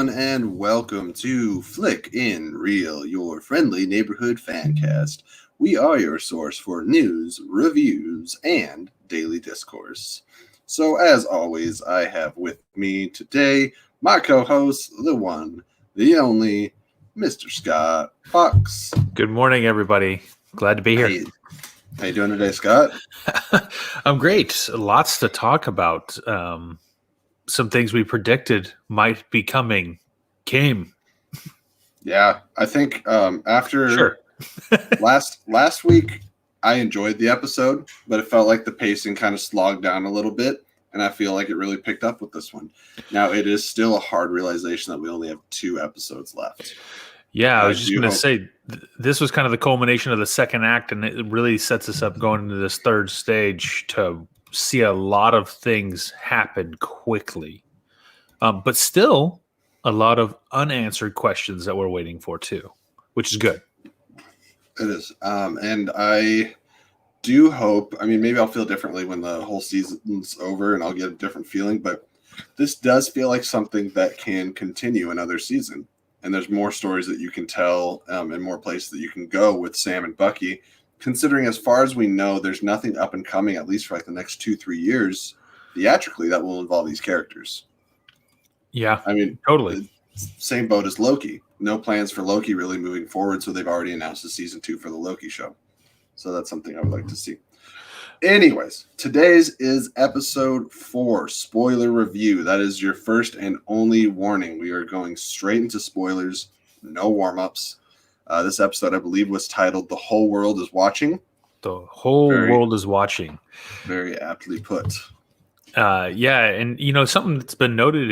everyone, and welcome to Flick in Reel, your friendly neighborhood fancast. We are your source for news, reviews, and daily discourse. So, as always, I have with me today my co-host, the one, the only, Mr. Scott Fox. Good morning, everybody. Glad to be here. Hey, how you doing today, Scott? I'm great. Lots to talk about. Some things we predicted might be coming came. Yeah, I think after Sure. last week, I enjoyed the episode, but it felt like the pacing kind of slogged down a little bit, and I feel like it really picked up with this one. Now, it is still a hard realization that we only have 2 episodes left. Yeah, I was just going to say, this was kind of the culmination of the second act, and it really sets us up going into this third stage to see a lot of things happen quickly. But still, a lot of unanswered questions that we're waiting for, too, which is good. It is. And I do hope, maybe I'll feel differently when the whole season's over and I'll get a different feeling, but this does feel like something that can continue another season. And there's more stories that you can tell and more places that you can go with Sam and Bucky, considering as far as we know, there's nothing up and coming, at least for like the next 2-3 years, theatrically, that will involve these characters. Yeah, totally. Same boat as Loki. No plans for Loki really moving forward, so they've already announced a season 2 for the Loki show. So that's something I would like to see. Anyways, today's is episode 4, spoiler review. That is your first and only warning. We are going straight into spoilers, no warm-ups. This episode, I believe, was titled The Whole World is Watching. The whole world is watching. Very aptly put. Yeah, and something that's been noted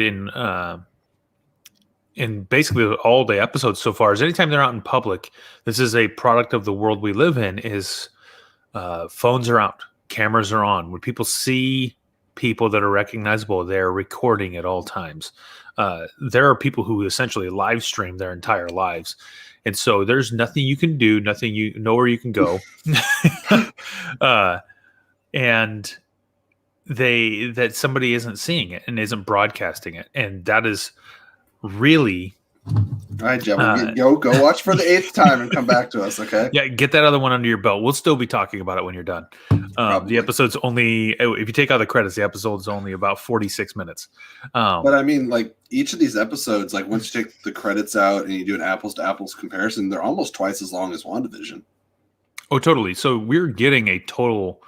in basically all the episodes so far is anytime they're out in public, this is a product of the world we live in, is phones are out, cameras are on. When people see people that are recognizable, they're recording at all times. There are people who essentially live stream their entire lives. And so there's nothing you can do, nowhere you can go. And that somebody isn't seeing it and isn't broadcasting it. And that is really... All right, Jeff, go watch for the 8th time and come back to us, okay? Yeah, get that other one under your belt. We'll still be talking about it when you're done. The episode's only, if you take out the credits, the episode's only about 46 minutes. But like each of these episodes, like once you take the credits out and you do an apples to apples comparison, they're almost twice as long as WandaVision. Oh, totally. So we're getting a total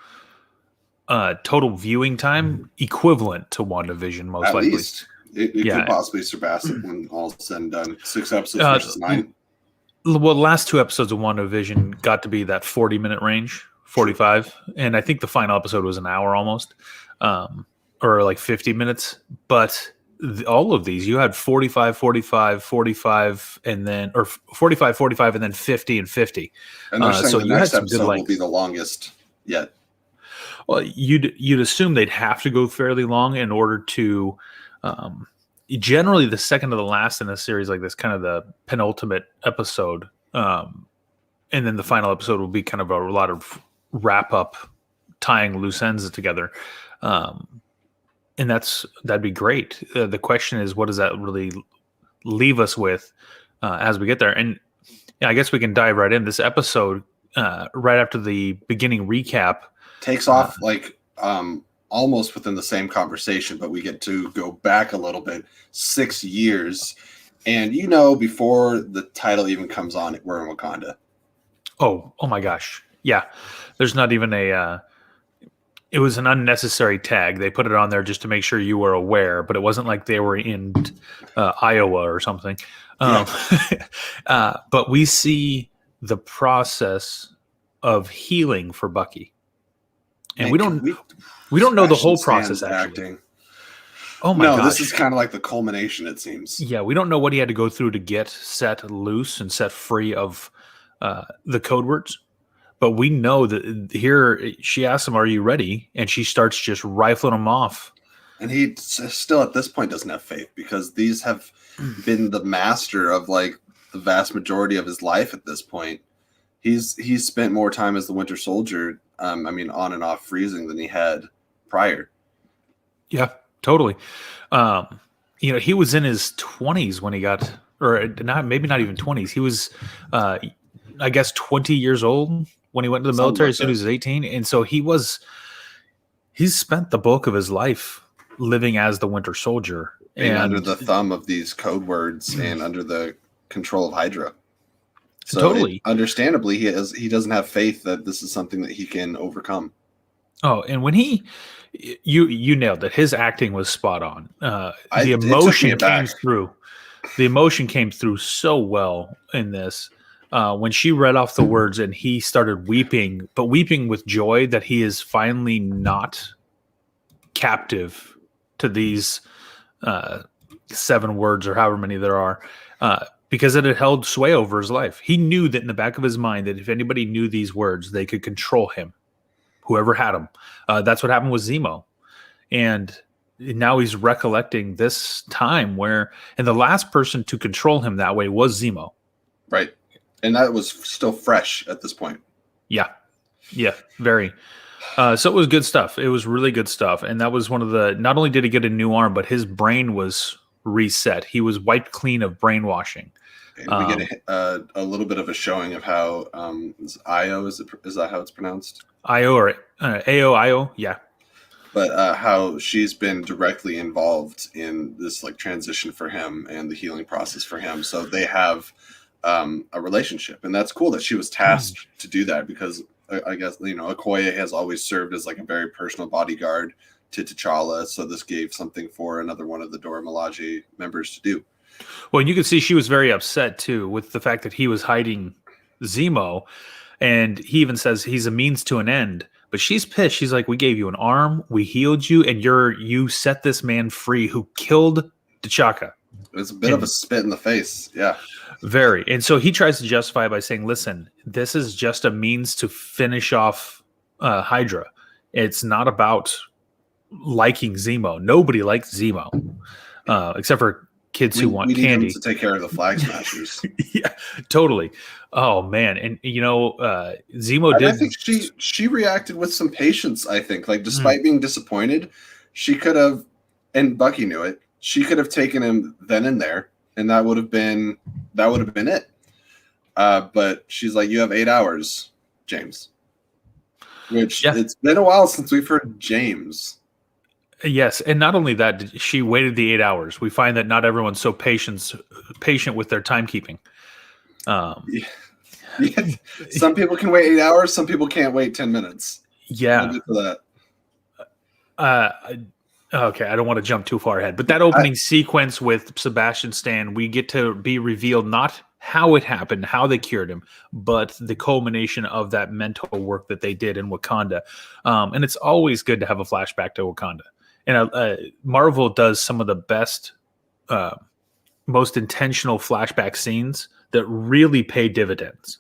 viewing time equivalent to WandaVision, most likely. At least. It could possibly surpass it when all's said and done. 6 episodes versus 9. Well, the last 2 episodes of WandaVision got to be that 40-minute range, 45. And I think the final episode was an hour almost, or like 50 minutes. But all of these, you had 45, 45, 45, and then, or 45, 45, and then 50 and 50. And they're saying the next episode will be the longest yet. Well, you'd assume they'd have to go fairly long in order to... generally the second to the last in a series like this, kind of the penultimate episode, and then the final episode will be kind of a lot of wrap up, tying loose ends together, and that'd be great. The question is, what does that really leave us with as we get there? And I guess we can dive right in. This episode, right after the beginning recap, takes off almost within the same conversation, but we get to go back a little bit, 6 years. And before the title even comes on, we're in Wakanda. Oh my gosh. Yeah. There's not even it was an unnecessary tag. They put it on there just to make sure you were aware, but it wasn't like they were in Iowa or something. But we see the process of healing for Bucky. And we don't know the whole process, actually. Acting. Oh my gosh. This is kind of like the culmination, it seems. Yeah, we don't know what he had to go through to get set loose and set free of the code words. But we know that here, she asks him, "Are you ready?" And she starts just rifling him off. And he still, at this point, doesn't have faith, because these have been the master of the vast majority of his life at this point. He's spent more time as the Winter Soldier, on and off freezing, than he had prior. Yeah, totally. he was in his 20s when he got, or not, maybe not even 20s. He was, I guess, 20 years old when he went to the military as soon as he was 18. And so he's spent the bulk of his life living as the Winter Soldier. And under the thumb of these code words and under the control of Hydra. So totally. Understandably, he doesn't have faith that this is something that he can overcome. Oh, and when you nailed it. His acting was spot on. The emotion came through. The emotion came through so well in this. When she read off the words and he started weeping, but weeping with joy that he is finally not captive to these 7 words or however many there are, because it had held sway over his life. He knew that in the back of his mind that if anybody knew these words, they could control him. Whoever had him. That's what happened with Zemo. And now he's recollecting this time and the last person to control him that way was Zemo. Right. And that was still fresh at this point. Yeah. Yeah, very. So it was good stuff. It was really good stuff. And that was not only did he get a new arm, but his brain was reset. He was wiped clean of brainwashing. And we get a little bit of a showing of how Io, is that how it's pronounced? Io or Io, yeah. But how she's been directly involved in this like transition for him and the healing process for him. So they have a relationship, and that's cool that she was tasked to do that, because I guess Okoye has always served as like a very personal bodyguard to T'Challa. So this gave something for another one of the Dora Milaje members to do. Well, and you can see she was very upset too with the fact that he was hiding Zemo. And he even says he's a means to an end, but she's pissed. She's like, we gave you an arm, we healed you, and you set this man free who killed T'Chaka. It was a bit of a spit in the face. Yeah. Very. And so he tries to justify it by saying, listen, this is just a means to finish off Hydra. It's not about liking Zemo. Nobody likes Zemo, except for kids who want candy. To take care of the Flag Smashers. Yeah, totally. Oh man, and Zemo did. I think she reacted with some patience. I think, like, despite being disappointed, she could have, and Bucky knew it. She could have taken him then and there, and that would have been it. But she's like, "You have 8 hours, James." Which it's been a while since we've heard James. Yes, and not only that, she waited the 8 hours. We find that not everyone's so patient with their timekeeping. Yeah. Some people can wait 8 hours. Some people can't wait 10 minutes. Yeah. For that. Okay, I don't want to jump too far ahead, but that opening sequence with Sebastian Stan, we get to be revealed not how it happened, how they cured him, but the culmination of that mental work that they did in Wakanda. And it's always good to have a flashback to Wakanda. And Marvel does some of the best, most intentional flashback scenes that really pay dividends.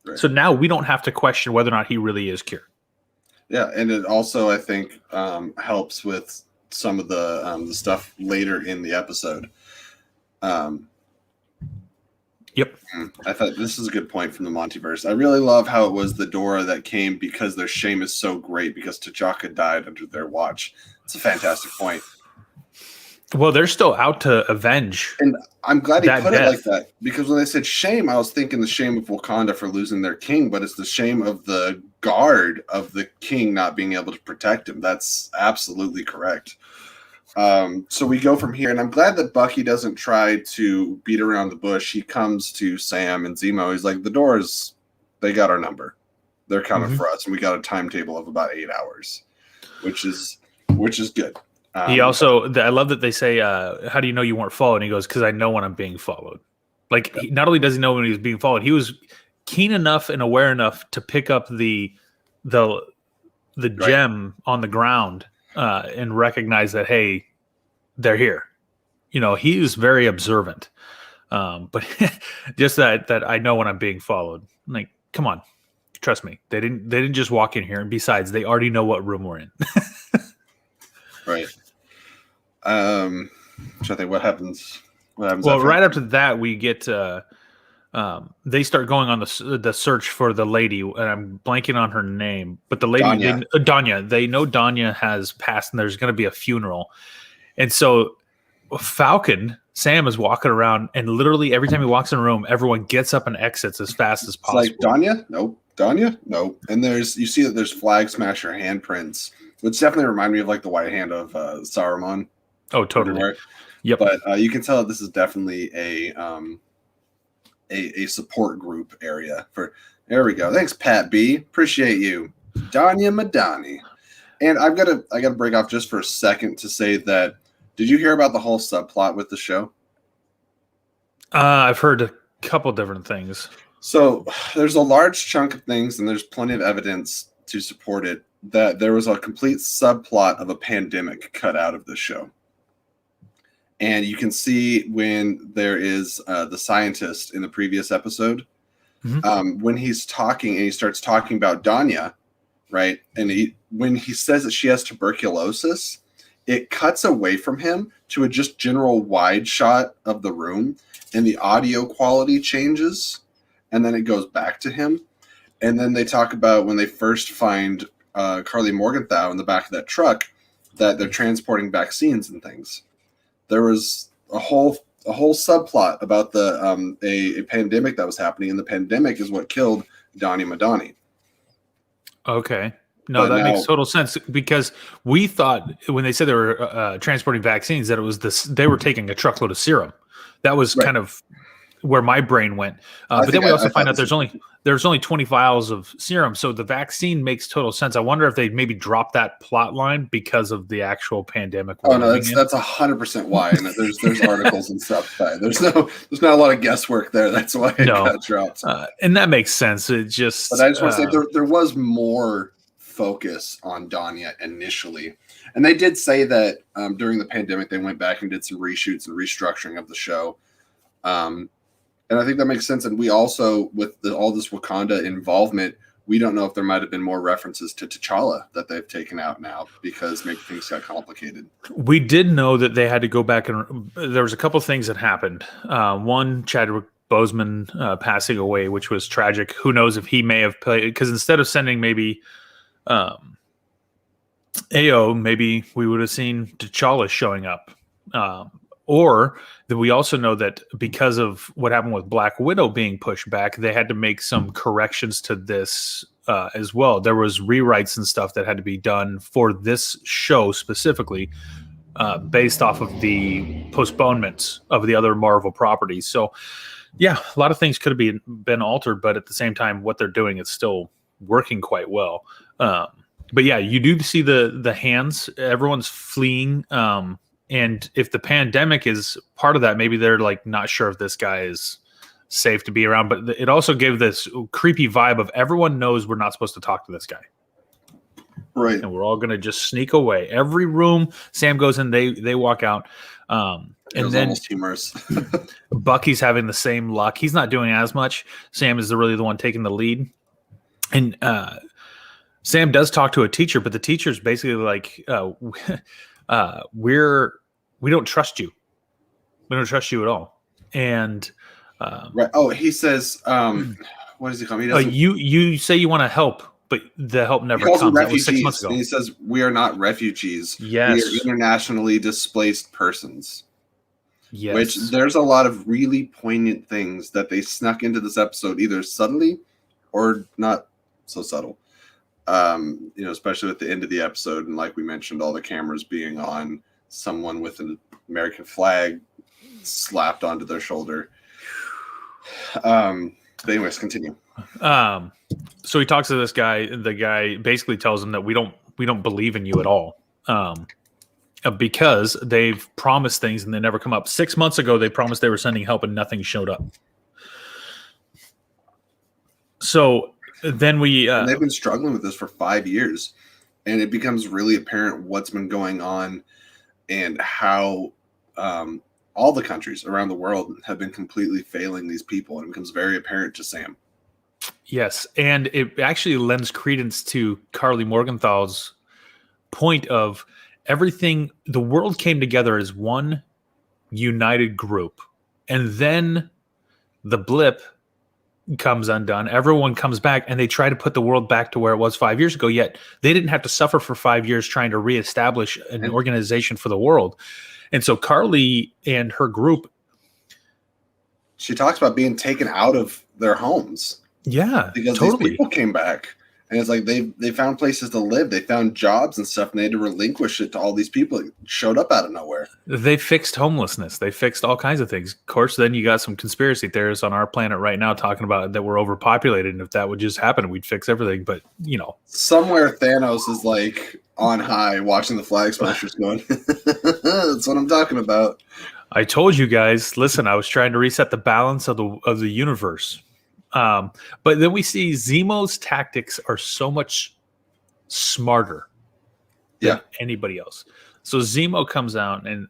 Right. So now we don't have to question whether or not he really is cured. Yeah, and it also, I think, helps with some of the stuff later in the episode. Yep. I thought this is a good point from the Montiverse. I really love how it was the Dora that came because their shame is so great because T'Chaka died under their watch. It's a fantastic point. Well, they're still out to avenge. And I'm glad he put it like that, because when they said shame, I was thinking the shame of Wakanda for losing their king, but it's the shame of the guard of the king not being able to protect him. That's absolutely correct. So we go from here, and I'm glad that Bucky doesn't try to beat around the bush. He comes to Sam and Zemo. He's like, the Doors, they got our number. They're coming for us, and we got a timetable of about 8 hours, which is good. He also, I love that they say, how do you know you weren't followed? And he goes, because I know when I'm being followed. Like, not only does he know when he was being followed, he was keen enough and aware enough to pick up the gem on the ground and recognize that, hey, they're here. You know, he is very observant. But just that I know when I'm being followed. I'm like, come on, trust me. They didn't just walk in here. And besides, they already know what room we're in. Right. I'm trying to think what happens. Well, right after that, we get they start going on the search for the lady, and I'm blanking on her name, but the lady Danya. They know Danya has passed, and there's going to be a funeral, and so Falcon, Sam is walking around, and literally every time he walks in a room, everyone gets up and exits as fast as It's possible. like, Danya? Nope. Danya? Nope. And you see that there's Flag Smasher handprints, which definitely remind me of like the white hand of Saruman. Oh, totally. Everywhere. Yep. But you can tell that this is definitely a support group area for. There we go. Thanks, Pat B. Appreciate you, Danya Madani. And I gotta break off just for a second to say that. Did you hear about the whole subplot with the show? I've heard a couple different things. So there's a large chunk of things, and there's plenty of evidence to support it, that there was a complete subplot of a pandemic cut out of this show. And you can see when there is the scientist in the previous episode, when he's talking and he starts talking about Danya, right? And when he says that she has tuberculosis, it cuts away from him to a just general wide shot of the room, and the audio quality changes, and then it goes back to him. And then they talk about when they first find Karlie Morganthau in the back of that truck, that they're transporting vaccines and things. There was a whole subplot about a pandemic that was happening, and the pandemic is what killed Donnie Madani. Okay. No, that makes total sense, because we thought when they said they were transporting vaccines that it was they were taking a truckload of serum. That was kind of where my brain went. But then we also find out there's only 20 vials of serum, so the vaccine makes total sense. I wonder if they maybe dropped that plot line because of the actual pandemic. Oh no, that's 100% why. And there's articles and stuff. There's not a lot of guesswork there. That's why it got dropped. And that makes sense. It just. But I just want to say there was more focus on Danya initially, and they did say that during the pandemic they went back and did some reshoots and restructuring of the show, and I think that makes sense. And we also, with all this Wakanda involvement, we don't know if there might have been more references to T'Challa that they've taken out now, because maybe things got complicated. We did know that they had to go back, and there was a couple of things that happened. One, Chadwick Boseman passing away, which was tragic. Who knows if he may have played, because instead of sending maybe AO, maybe we would have seen T'Challa showing up. Or that we also know that because of what happened with Black Widow being pushed back, they had to make some corrections to this as well. There was rewrites and stuff that had to be done for this show specifically, based off of the postponements of the other Marvel properties. So, yeah, a lot of things could have been altered, but at the same time, what they're doing is still working quite well. But yeah, you do see the hands. Everyone's fleeing. And if the pandemic is part of that, maybe they're like not sure if this guy is safe to be around. But it also gave this creepy vibe of everyone knows we're not supposed to talk to this guy. Right. And we're all going to just sneak away. Every room Sam goes in, they walk out. And then humorous. Bucky's having the same luck. He's not doing as much. Sam is really the one taking the lead. And Sam does talk to a teacher, but the teacher's basically like, we don't trust you. We don't trust you at all. And right. Oh, he says, what does he call me? You say you want to help, but the help never comes. That was 6 months ago. And he says, we are not refugees. Yes. We are internationally displaced persons. Yes. Which there's a lot of really poignant things that they snuck into this episode, either subtly or not so subtle. Especially at the end of the episode, and like we mentioned, all the cameras being on someone with an American flag slapped onto their shoulder. But anyways, continue. So he talks to this guy. The guy basically tells him that we don't believe in you at all, because they've promised things and they never come up. 6 months ago, they promised they were sending help and nothing showed up. So then they've been struggling with this for 5 years, and it becomes really apparent what's been going on and how all the countries around the world have been completely failing these people, and it becomes very apparent to Sam. Yes, and it actually lends credence to Karlie Morganthau's point of everything. The world came together as one united group, and then the blip comes undone. Everyone comes back, and they try to put the world back to where it was 5 years ago. Yet they didn't have to suffer for 5 years trying to reestablish an organization for the world. And so Karlie and her group, she talks about being taken out of their homes. Yeah, because totally. These people came back, and it's like they found places to live, they found jobs and stuff, and they had to relinquish it to all these people that showed up out of nowhere. They fixed homelessness. They fixed all kinds of things. Of course, then you got some conspiracy theorists on our planet right now talking about that we're overpopulated, and if that would just happen, we'd fix everything. But somewhere Thanos is like on high, watching the flag smashers going. That's what I'm talking about. I told you guys. Listen, I was trying to reset the balance of the universe. But then we see Zemo's tactics are so much smarter than anybody else. So Zemo comes out and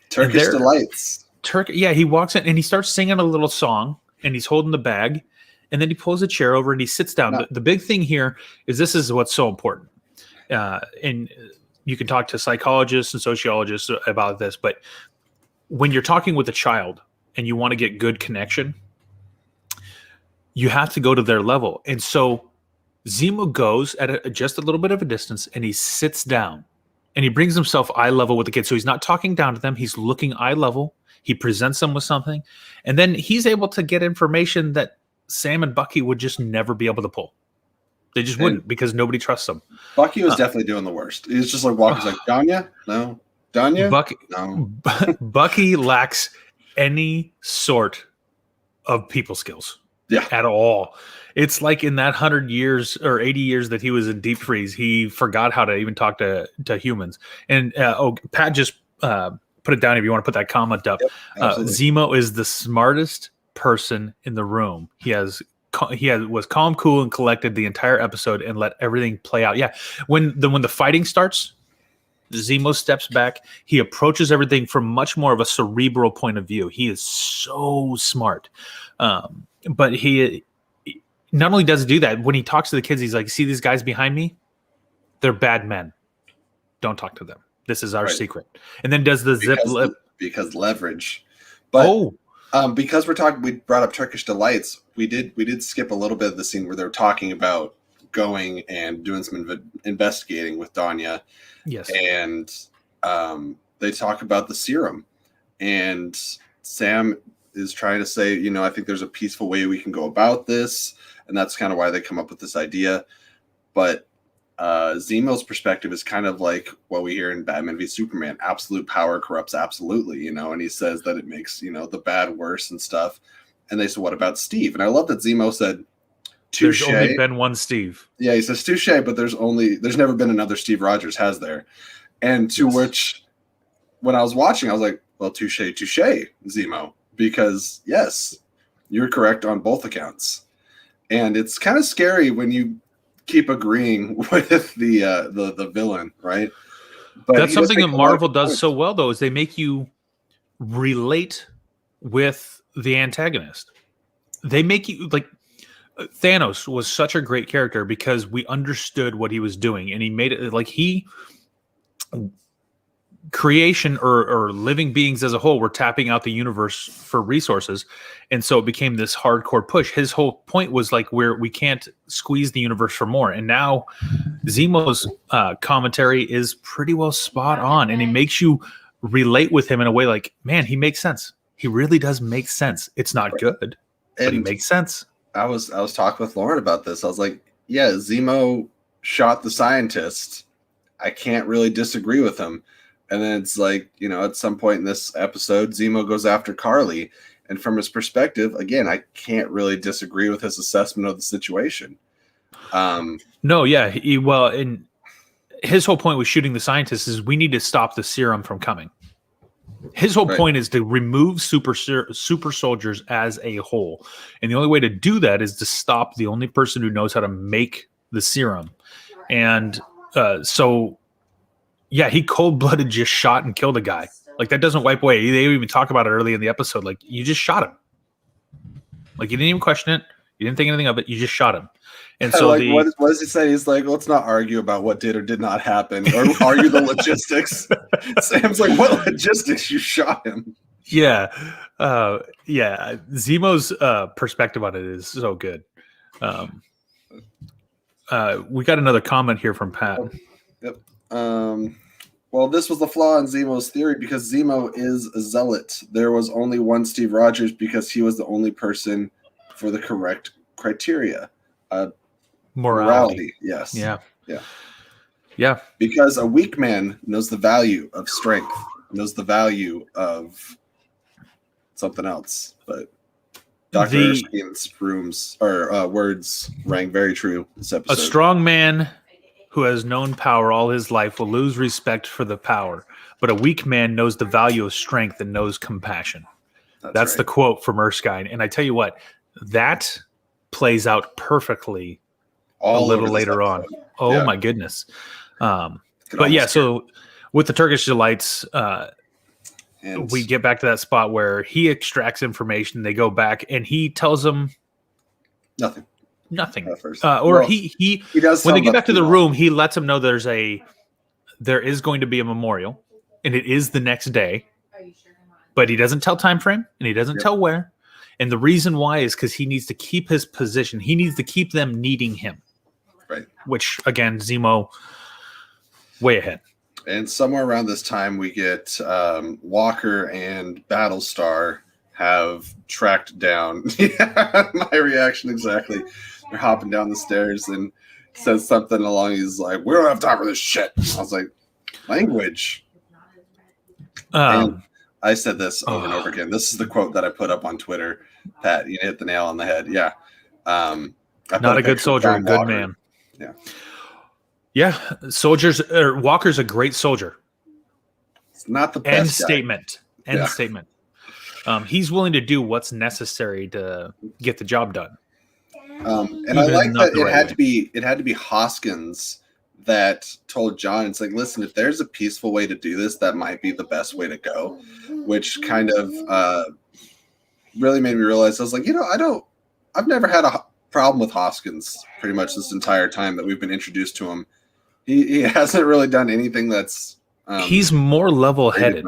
Turkish delights. He walks in and he starts singing a little song, and he's holding the bag, and then he pulls a chair over and he sits down. The big thing here is this is what's so important. And you can talk to psychologists and sociologists about this, but when you're talking with a child and you want to get good connection, you have to go to their level. And so Zemo goes at just a little bit of a distance, and he sits down, and he brings himself eye level with the kids. So he's not talking down to them. He's looking eye level. He presents them with something, and then he's able to get information that Sam and Bucky would just never be able to pull. They just wouldn't, because nobody trusts them. Bucky was definitely doing the worst. He's just like walking, like, Danya? No. Danya? Bucky, no. Bucky lacks any sort of people skills. At all. It's like in that 100 years or 80 years that he was in deep freeze, he forgot how to even talk to humans. And Pat just put it down if you want to put that comment up. Yep, Zemo is the smartest person in the room. He was calm, cool, and collected the entire episode and let everything play out. Yeah, when the fighting starts, Zemo steps back. He approaches everything from much more of a cerebral point of view. He is so smart. But he not only does he do that, when he talks to the kids, he's like, see these guys behind me? They're bad men. Don't talk to them. This is our secret. And then does the zip lip. Because leverage. But because we brought up Turkish delights, we did skip a little bit of the scene where they're talking about going and doing some investigating with Danya. Yes. And they talk about the serum. And Sam is trying to say, I think there's a peaceful way we can go about this. And that's kind of why they come up with this idea. But Zemo's perspective is kind of like what we hear in Batman v Superman. Absolute power corrupts absolutely, and he says that it makes, the bad worse and stuff. And they said, what about Steve? And I love that Zemo said, touche. There's only been one Steve. Yeah, he says touche, but there's never been another Steve Rogers, has there? And to which, when I was watching, I was like, well, touche, Zemo. Because yes, you're correct on both accounts, and it's kind of scary when you keep agreeing with the villain, right? But that's something that Marvel does so well, though, is they make you relate with the antagonist. They make you like Thanos was such a great character because we understood what he was doing, and he made it like creation or living beings as a whole were tapping out the universe for resources, and so it became this hardcore push. His whole point was like we can't squeeze the universe for more, and now Zemo's commentary is pretty well spot on, and it makes you relate with him in a way like, man, he makes sense. He really does make sense. It's not good, but he makes sense. I was talking with Lauren about this. I was like, yeah, Zemo shot the scientist. I can't really disagree with him. And then it's like, at some point in this episode, Zemo goes after Karlie. And from his perspective, again, I can't really disagree with his assessment of the situation. No, yeah. And his whole point with shooting the scientist is we need to stop the serum from coming. His whole point is to remove super soldiers as a whole. And the only way to do that is to stop the only person who knows how to make the serum. And yeah, he cold-blooded just shot and killed a guy. Like, that doesn't wipe away. They even talk about it early in the episode. Like, you just shot him. Like, you didn't even question it. You didn't think anything of it. You just shot him. And so what does he say? He's like, let's not argue about what did or did not happen, or argue the logistics. Sam's like, what logistics? You shot him. Yeah. Zemo's perspective on it is so good. We got another comment here from Pat. Yep. Well, this was the flaw in Zemo's theory because Zemo is a zealot. There was only one Steve Rogers because he was the only person for the correct criteria. Morality. Yes. Yeah. Yeah. Yeah. Because a weak man knows the value of strength, knows the value of something else. But Dr. Erskine's words rang very true this episode. A strong man who has known power all his life will lose respect for the power, but a weak man knows the value of strength and knows compassion. That's right. The quote from Erskine. And I tell you what, that plays out perfectly a little later on. Oh, my goodness. But yeah, so with the Turkish delights, we get back to that spot where he extracts information. They go back and he tells them nothing. He does when they get back to the room, he lets them know there is going to be a memorial, and it is the next day. But he doesn't tell time frame, and he doesn't tell where. And the reason why is because he needs to keep his position. He needs to keep them needing him. Right. Which again, Zemo, way ahead. And somewhere around this time, we get Walker and Battlestar have tracked down. My reaction exactly. They're hopping down the stairs and says something along. He's like, "We don't have time for this shit." I was like, "Language." And I said this over and over again. This is the quote that I put up on Twitter. Pat, you hit the nail on the head. Yeah. Not a good soldier, a good man. Yeah. Yeah. Walker's a great soldier. It's not the best. End statement. He's willing to do what's necessary to get the job done. And I like that it had to be Hoskins that told John, it's like, listen, if there's a peaceful way to do this, that might be the best way to go, which kind of really made me realize, I was like, I've never had a problem with Hoskins pretty much this entire time that we've been introduced to him. He hasn't really done anything that's he's more level-headed.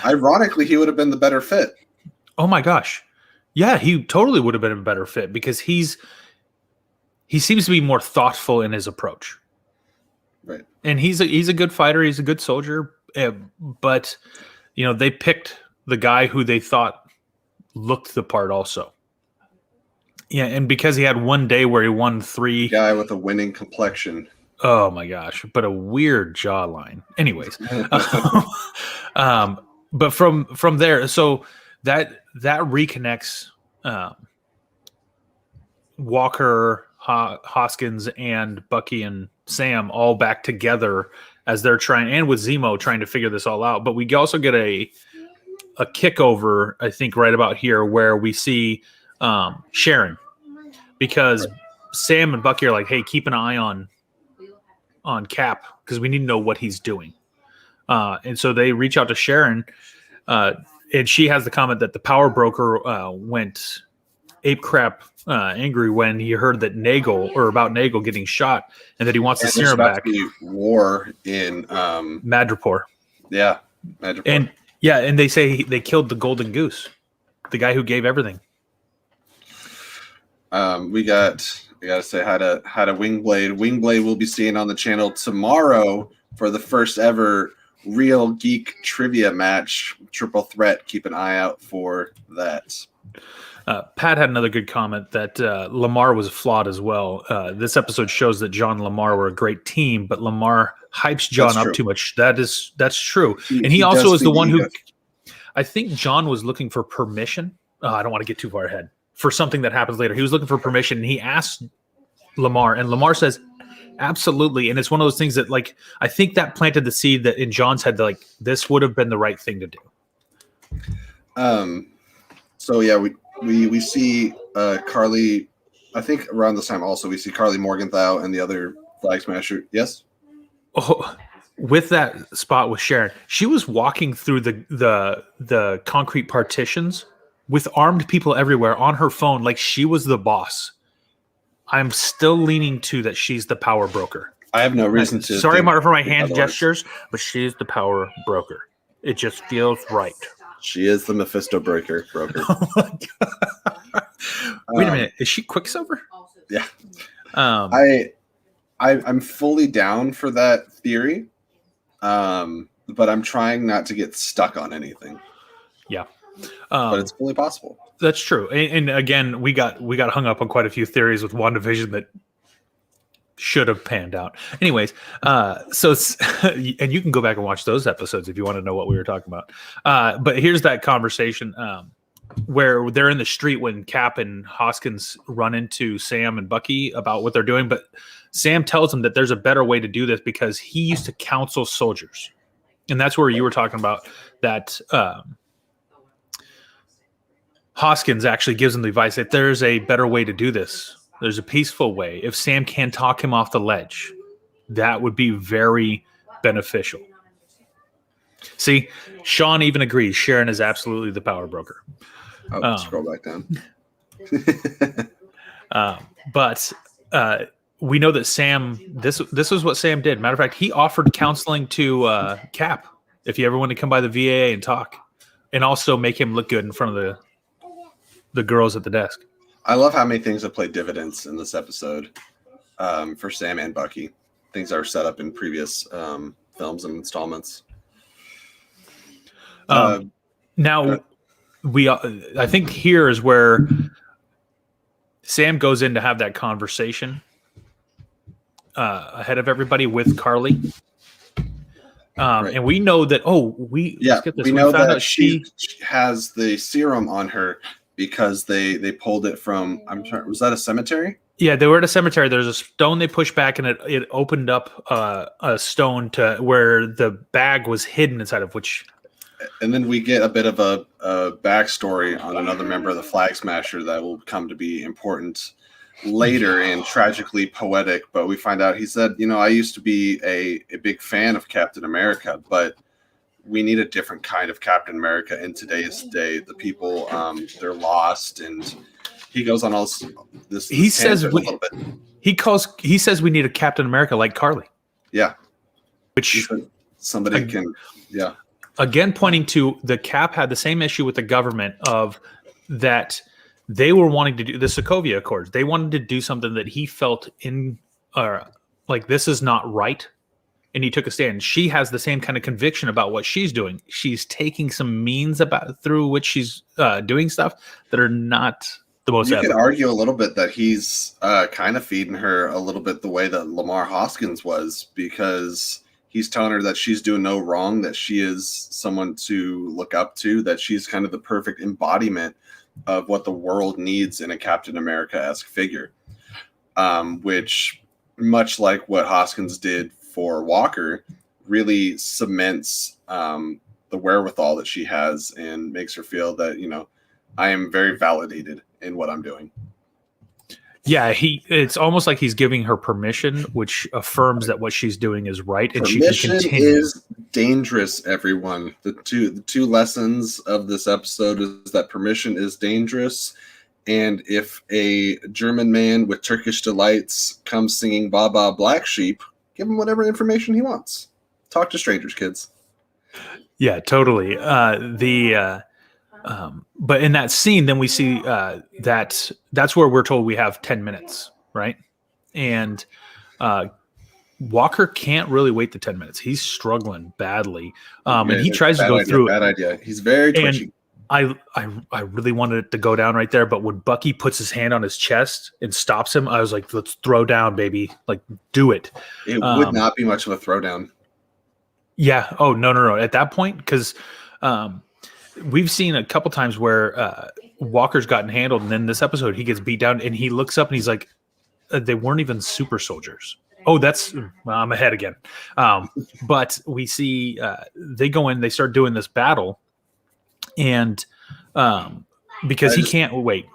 Ironically, he would have been the better fit. Oh my gosh. Yeah, he totally would have been a better fit because he seems to be more thoughtful in his approach. Right. And he's a good fighter, he's a good soldier, but they picked the guy who they thought looked the part also. Yeah, and because he had one day where he won 3 guy with a winning complexion. Oh my gosh, but a weird jawline. Anyways. But from there, so that reconnects Walker, Hoskins, and Bucky and Sam all back together as they're and with Zemo trying to figure this all out. But we also get a kickover, I think, right about here where we see Sharon, because Sam and Bucky are like, "Hey, keep an eye on Cap because we need to know what he's doing." And so they reach out to Sharon, and she has the comment that the power broker went ape crap angry when he heard that about Nagel getting shot, and that he wants the serum back. War in Madripoor. Yeah, Madripoor. And they say they killed the Golden Goose, the guy who gave everything. We gotta say hi to Wingblade. Wingblade will be seen on the channel tomorrow for the first ever Real Geek trivia match, triple threat. Keep an eye out for that. Pat had another good comment that Lamar was flawed as well. This episode shows that John and Lamar were a great team, but Lamar hypes John up too much. That's true. And he also is the one who, I think John was looking for permission. I don't want to get too far ahead for something that happens later. He was looking for permission and he asked Lamar, and Lamar says, absolutely. And it's one of those things that, like, I think that planted the seed that in John's head, like, this would have been the right thing to do. So yeah, we see Karlie, I think around this time also we see Karlie Morganthau and the other Flag Smasher. Yes. Oh, with that spot with Sharon, she was walking through the concrete partitions with armed people everywhere on her phone, like she was the boss. I'm still leaning to that she's the power broker. I have no reason to. Sorry for my hand gestures, but she's the power broker. It just feels right. She is the Mephisto broker. Oh my God. Wait a minute. Is she Quicksilver? Yeah. Um, I'm fully down for that theory, but I'm trying not to get stuck on anything. yeah. But it's fully possible. That's true. And again, we got hung up on quite a few theories with WandaVision that should have panned out. Anyways, so it's, and you can go back and watch those episodes if you want to know what we were talking about. But here's that conversation where they're in the street when Cap and Hoskins run into Sam and Bucky about what they're doing. But Sam tells them that there's a better way to do this because he used to counsel soldiers. And that's where you were talking about that. Hoskins actually gives him the advice that there's a better way to do this. There's a peaceful way. If Sam can talk him off the ledge, that would be very beneficial. See, Sean even agrees. Sharon is absolutely the power broker. Scroll back down. But we know that Sam, this was what Sam did. Matter of fact, he offered counseling to Cap if you ever want to come by the VA and talk, and also make him look good in front of the girls at the desk. I love how many things have played dividends in this episode for Sam and Bucky. Things that are set up in previous films and installments. Now, I think here is where Sam goes in to have that conversation ahead of everybody with Karlie. Right. And we know that, we know that she has the serum on her because they pulled it from, I'm sorry, was that a cemetery? Yeah, they were at a cemetery. There's a stone they pushed back, and it opened up a stone to where the bag was hidden inside of which. And then we get a bit of a backstory on another member of the Flag Smasher that will come to be important later and tragically poetic. But we find out he said, I used to be a big fan of Captain America, but we need a different kind of Captain America in today's day. The people, they're lost, and he goes on all this. He says he says we need a Captain America like Karlie. Yeah, which somebody can. Yeah. Again, pointing to the Cap had the same issue with the government of that they were wanting to do the Sokovia Accords. They wanted to do something that he felt like this is not right. And he took a stand. She has the same kind of conviction about what she's doing. She's taking some means through which she's doing stuff that are not the most. You could argue a little bit that he's kind of feeding her a little bit the way that Lamar Hoskins was, because he's telling her that she's doing no wrong, that she is someone to look up to, that she's kind of the perfect embodiment of what the world needs in a Captain America-esque figure, which, much like what Hoskins did for Walker, really cements the wherewithal that she has and makes her feel that, I am very validated in what I'm doing. Yeah, it's almost like he's giving her permission, which affirms that what she's doing is right, and permission she can continue. Is dangerous, everyone. The two lessons of this episode is that permission is dangerous, and if a German man with Turkish delights comes singing Baba Black Sheep, give him whatever information he wants. Talk to strangers, kids. Yeah, totally. But in that scene, then we see that's where we're told we have 10 minutes, right? And Walker can't really wait the 10 minutes. He's struggling badly. And he tries to go through it. Bad idea. He's very twitchy. I really wanted it to go down right there, but when Bucky puts his hand on his chest and stops him, I was like, let's throw down, baby. Like, do it. It would not be much of a throwdown. Yeah. Oh, no. At that point, because we've seen a couple times where Walker's gotten handled, and then this episode he gets beat down, and he looks up and he's like, they weren't even super soldiers. Oh, I'm ahead again. But we see they go in, they start doing this battle, and because he can't wait.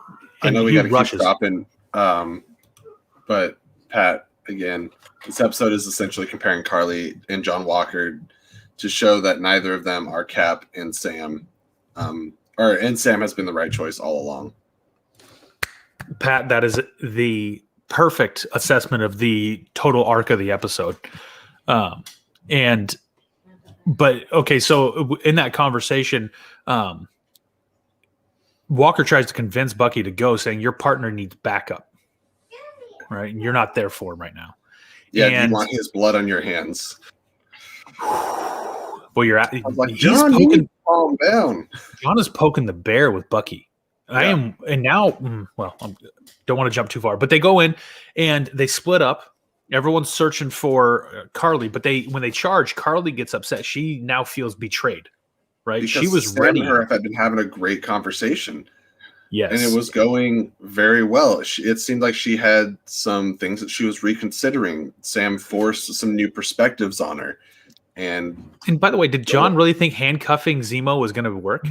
I know we got to keep dropping, but Pat, again, this episode is essentially comparing Karlie and John Walker to show that neither of them are Cap and Sam. And Sam has been the right choice all along. Pat, that is the perfect assessment of the total arc of the episode. And But okay, so in that conversation, Walker tries to convince Bucky to go, saying your partner needs backup, right? And you're not there for him right now. Yeah, you want his blood on your hands. Well, you're at. Like, John, you need to calm down. John is poking the bear with Bucky. Yeah. I am, and now, well, I don't want to jump too far, but they go in and they split up. Everyone's searching for Karlie, but when they charge, Karlie gets upset. She now feels betrayed, right? Because she was Sam ready. And her had been having a great conversation. Yes. And it was going very well. It seemed like she had some things that she was reconsidering. Sam forced some new perspectives on her. And by the way, did John really think handcuffing Zemo was going to work?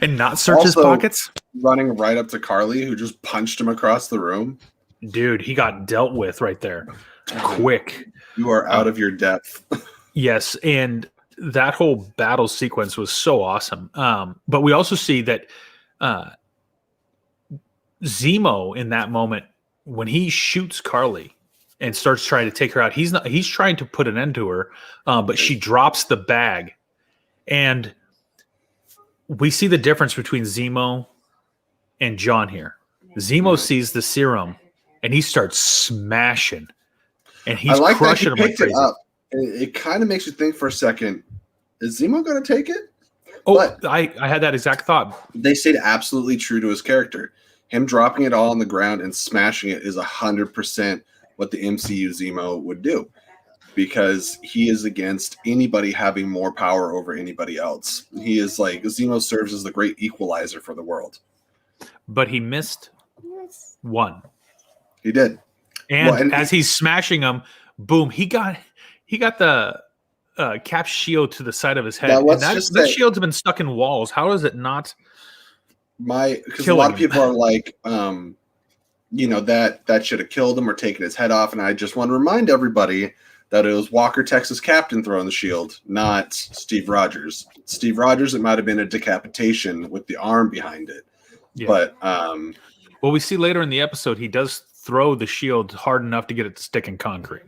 And not search his pockets? Running right up to Karlie, who just punched him across the room. Dude, he got dealt with right there. Quick. You are out of your depth. Yes, and that whole battle sequence was so awesome. But we also see that Zemo in that moment, when he shoots Karlie and starts trying to take her out, he's trying to put an end to her, but she drops the bag. And we see the difference between Zemo and John here. Zemo sees the serum and he starts smashing. And he's crushing him like crazy. It kind of makes you think for a second, is Zemo going to take it? Oh, but I had that exact thought. They stayed absolutely true to his character. Him dropping it all on the ground and smashing it is 100% what the MCU Zemo would do, because he is against anybody having more power over anybody else. He is like, Zemo serves as the great equalizer for the world. But he missed one. He did. And as he's smashing him, boom, he got the Cap shield to the side of his head. And that shield's been stuck in walls. How is it not? Because a lot of people are like, that should have killed him or taken his head off. And I just want to remind everybody that it was Walker, Texas Captain, throwing the shield, not Steve Rogers. Steve Rogers, it might have been a decapitation with the arm behind it. Yeah. But well, we see later in the episode he does throw the shield hard enough to get it to stick in concrete.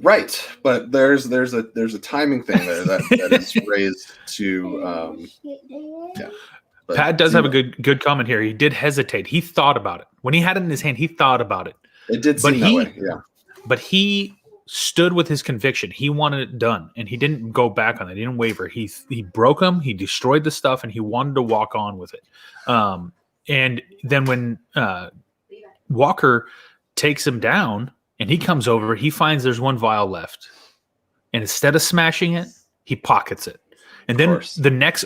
Right, but there's a timing thing there that is raised to But Pat does have a good comment here. He did hesitate. He thought about it. When he had it in his hand, he thought about it. It did seem that way, yeah. But he stood with his conviction. He wanted it done, and he didn't go back on it. He didn't waver. He broke them. He destroyed the stuff, and he wanted to walk on with it. And then when Walker takes him down, and he comes over, he finds there's one vial left. And instead of smashing it, he pockets it. And then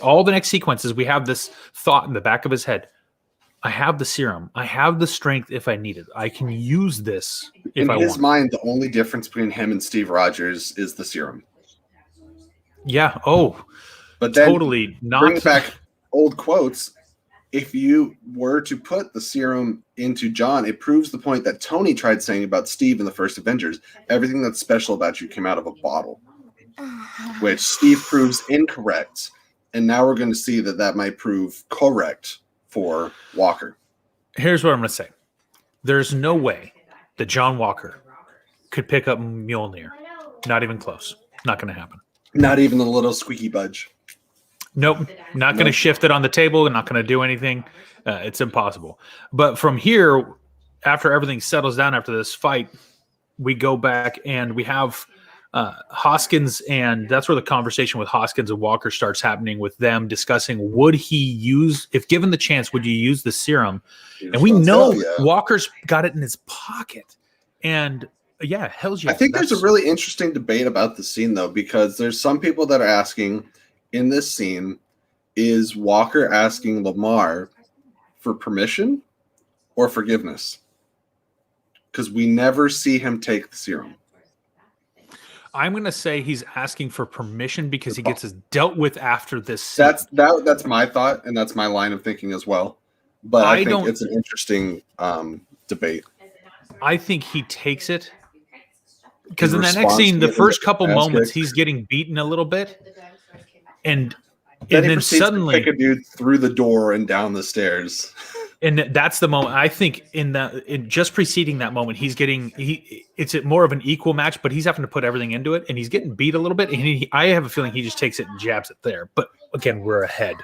all the next sequences, we have this thought in the back of his head. I have the serum. I have the strength if I need it. I can use this if I want. In his mind, the only difference between him and Steve Rogers is the serum. Yeah. Oh, but then totally not. Bring back old quotes. If you were to put the serum into John, it proves the point that Tony tried saying about Steve in the first Avengers. Everything that's special about you came out of a bottle, which Steve proves incorrect. And now we're going to see that might prove correct for Walker. Here's what I'm going to say. There's no way that John Walker could pick up Mjolnir. Not even close. Not going to happen. Not even a little squeaky budge. Nope. Not going to shift it on the table. Not going to do anything. It's impossible. But from here, after everything settles down after this fight, we go back and we have Hoskins, and that's where the conversation with Hoskins and Walker starts happening, with them discussing, would he use, if given the chance, would you use the serum? And we know Walker's got it in his pocket. And yeah, hell's yeah. I think there's a really interesting debate about the scene, though, because there's some people that are asking in this scene, is Walker asking Lamar for permission or forgiveness? Because we never see him take the serum. I'm going to say he's asking for permission because he gets dealt with after this scene. That's my thought, and that's my line of thinking as well. But I think it's an interesting debate. I think he takes it because in that next scene, the first couple moments, he's getting beaten a little bit, and then suddenly to kick a dude through the door and down the stairs. And that's the moment. I think in just preceding that moment, it's more of an equal match, but he's having to put everything into it, and he's getting beat a little bit. And I have a feeling he just takes it and jabs it there. But again, we're ahead.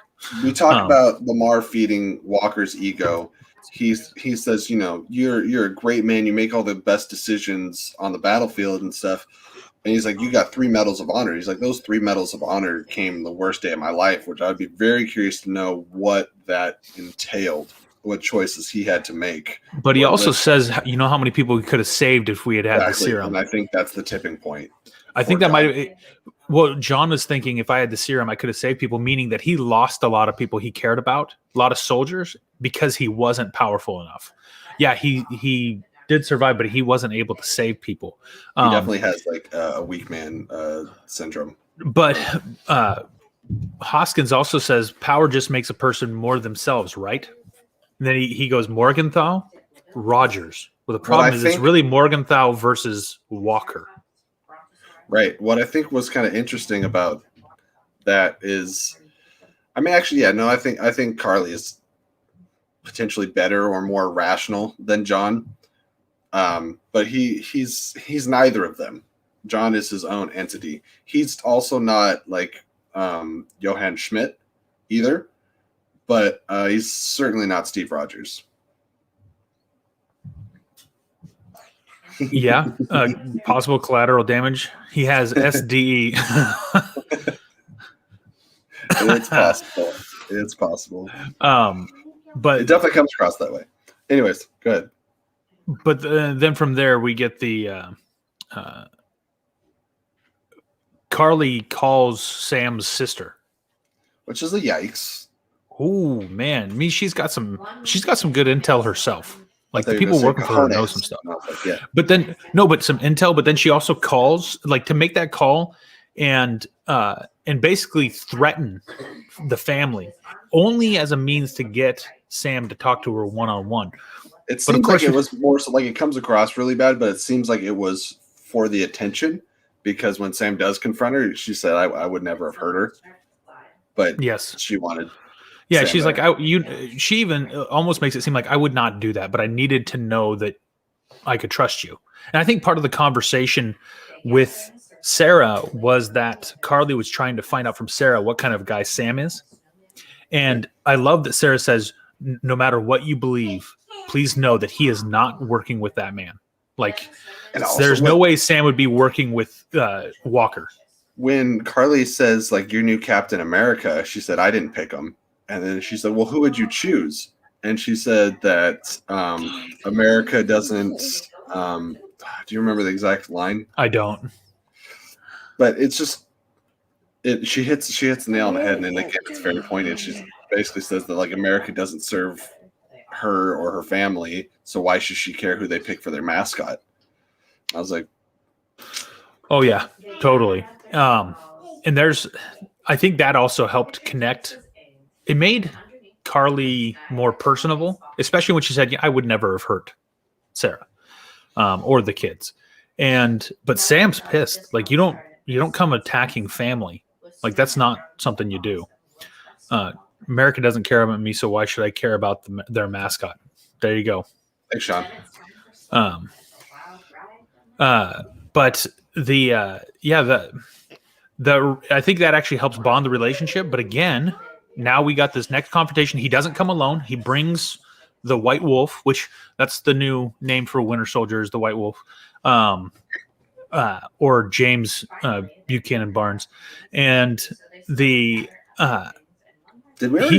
We talk about Lamar feeding Walker's ego. He says, you're a great man. You make all the best decisions on the battlefield and stuff. And he's like, you got 3 medals of honor. He's like, those 3 medals of honor came the worst day of my life, which I'd be very curious to know what that entailed, what choices he had to make. But he also says, how many people we could have saved if we had exactly, the serum. And I think that's the tipping point. I think that might have. Well, John was thinking if I had the serum, I could have saved people, meaning that he lost a lot of people he cared about, a lot of soldiers, because he wasn't powerful enough. Yeah, he did survive, but he wasn't able to save people. He definitely has like a weak man syndrome. But Hoskins also says power just makes a person more themselves, right? And then he goes Morganthau, Rogers. Well, the problem is it's really Morganthau versus Walker. Right. What I think was kind of interesting about that is, I think Karlie is potentially better or more rational than John. But he's neither of them. John is his own entity. He's also not like Johann Schmidt either, but he's certainly not Steve Rogers. Yeah, possible collateral damage. He has SDE. It's possible. It's possible. But it definitely comes across that way. Anyways, go ahead. But then from there we get the Karlie calls Sam's sister, which is a yikes. Oh man, I mean she's got some good intel herself. Like the people working for her know some stuff. Like, yeah. But then some intel. But then she also calls to make that call and basically threaten the family only as a means to get Sam to talk to her one-on-one. It seems like it was more so like it comes across really bad, but it seems like it was for the attention because when Sam does confront her, she said, I would never have hurt her. But yes, she wanted. Yeah, Sam she's there. like, she even almost makes it seem like I would not do that, but I needed to know that I could trust you. And I think part of the conversation with Sarah was that Karlie was trying to find out from Sarah what kind of guy Sam is. And I love that Sarah says, no matter what you believe, please know that he is not working with that man. Like, there's no way Sam would be working with Walker. When Karlie says, like, your new Captain America, she said, I didn't pick him. And then she said, well, who would you choose? And she said that America doesn't do you remember the exact line? I don't. But it's just she hits the nail on the head, and then again it's very poignant. She basically says that like America doesn't serve her or her family, so why should she care who they pick for their mascot? I was like, oh yeah, totally. And I think that also helped connect. It made Karlie more personable, especially when she said, yeah, I would never have hurt Sarah or the kids. But Sam's pissed. Like, you don't come attacking family. Like, that's not something you do. America doesn't care about me, so why should I care about their mascot? There you go. Thanks, Sean. But I think that actually helps bond the relationship. But again, now we got this next confrontation. He doesn't come alone. He brings the White Wolf, which that's the new name for Winter Soldier, is the White Wolf, or James Buchanan Barnes, and he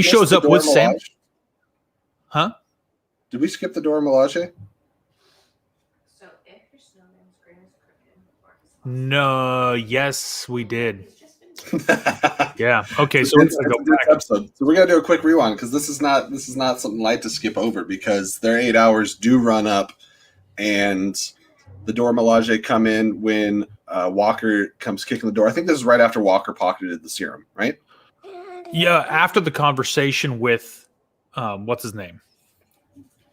shows up with Sam. Huh? Did we skip the Dora Milaje? No. Yes, we did. Yeah. Okay. So we're gonna go back. Episode. So we're gonna do a quick rewind because this is not something light to skip over because their 8 hours do run up, and the Dora Milaje come in when Walker comes kicking the door. I think this is right after Walker pocketed the serum, right? Yeah, after the conversation with what's his name,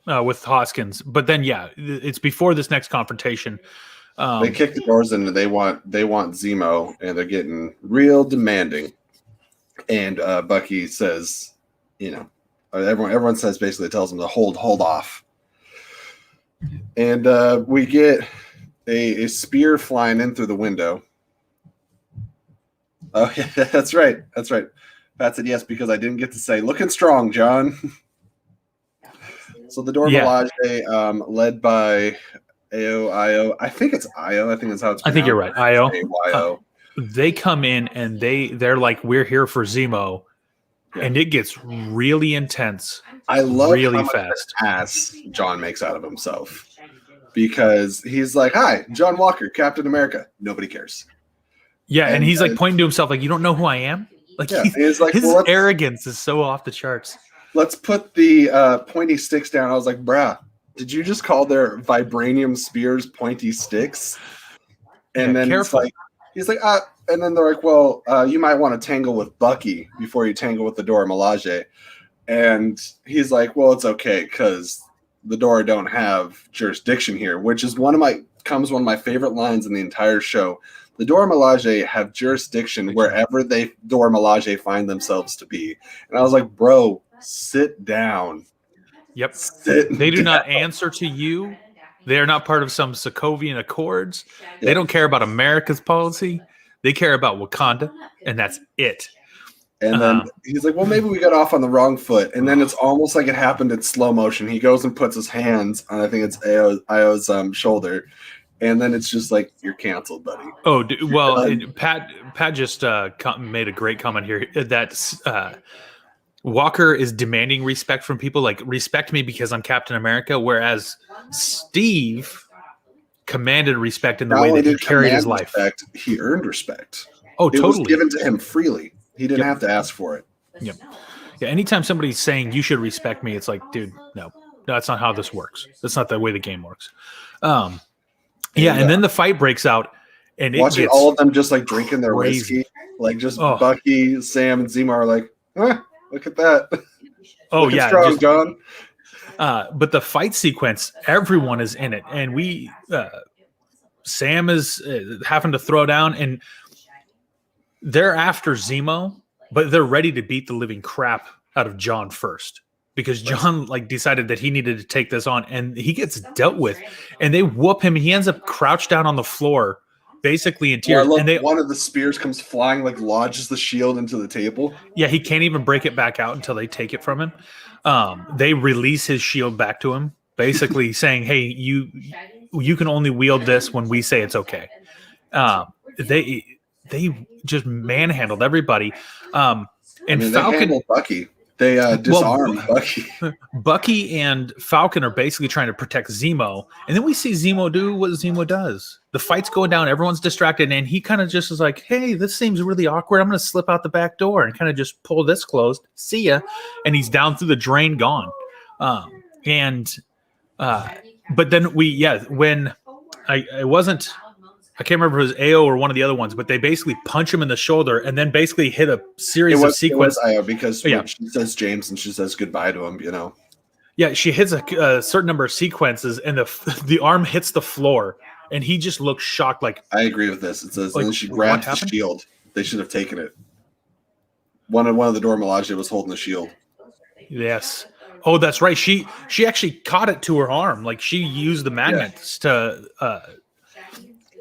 with Hoskins. But then it's before this next confrontation. They kick the doors in and they want Zemo, and they're getting real demanding. And Bucky says, everyone says basically tells him to hold off. And we get a spear flying in through the window. Oh, yeah, that's right. Pat said yes because I didn't get to say looking strong, John. So the Dora Milaje, led by Io. I think it's Io. I think that's how it's pronounced. I think you're right. Io. Ayo. They come in and they're like, we're here for Zemo. Yeah. And it gets really intense. I love really how much fast ass John makes out of himself. Because he's like, hi, John Walker, Captain America. Nobody cares. Yeah, and he's like pointing to himself like, you don't know who I am? Like, yeah, his arrogance is so off the charts. Let's put the pointy sticks down. I was like, bruh, did you just call their vibranium spears pointy sticks? And then he's like, and then they're like, well, you might want to tangle with Bucky before you tangle with the Dora Milaje. And he's like, well, it's okay because the Dora don't have jurisdiction here, which is one of my favorite lines in the entire show. The Dora Milaje have jurisdiction wherever Dora Milaje find themselves to be. And I was like, bro, sit down. Yep. They do not answer to you. They're not part of some Sokovian Accords. Yep. They don't care about America's policy. They care about Wakanda, and that's it. And then he's like, well, maybe we got off on the wrong foot. And then it's almost like it happened in slow motion. He goes and puts his hands on, I think it's Io's shoulder. And then it's just like, you're canceled, buddy. Oh, well, Pat just made a great comment here that Walker is demanding respect from people, like, respect me because I'm Captain America, whereas Steve commanded respect in the way that he carried his life. Respect, he earned respect. Oh, it totally. was given to him freely. He didn't have to ask for it. Yep. Yeah, anytime somebody's saying you should respect me, it's like, dude, no, that's not how this works. That's not the way the game works. And then the fight breaks out, and watching all of them just like drinking their whiskey, like just Bucky, Sam, and Zemo are like, look at that. Oh, yeah. Strong, John. But the fight sequence, everyone is in it. And Sam is having to throw down, and they're after Zemo, but they're ready to beat the living crap out of John first. Because John decided that he needed to take this on, and he gets dealt with, and they whoop him. He ends up crouched down on the floor, basically in tears. And one of the spears comes flying, lodges the shield into the table. Yeah, he can't even break it back out until they take it from him. They release his shield back to him, basically saying, "Hey, you can only wield this when we say it's okay." They just manhandled everybody. And they Falcon handled Bucky. They disarm Bucky. Bucky and Falcon are basically trying to protect Zemo. And then we see Zemo do what Zemo does. The fight's going down. Everyone's distracted. And he kind of just is like, hey, this seems really awkward. I'm going to slip out the back door and kind of just pull this closed. See ya. And he's down through the drain, gone. But then when I wasn't... I can't remember if it was AO or one of the other ones, but they basically punch him in the shoulder and then basically hit a series of sequences. It was AO because she says James and she says goodbye to him, Yeah, she hits a certain number of sequences and the arm hits the floor and he just looks shocked. Like, I agree with this. It says, and then she grabbed the shield. They should have taken it. One of the Dora Milaje was holding the shield. Yes. Oh, that's right. She actually caught it to her arm. Like she used the magnets to...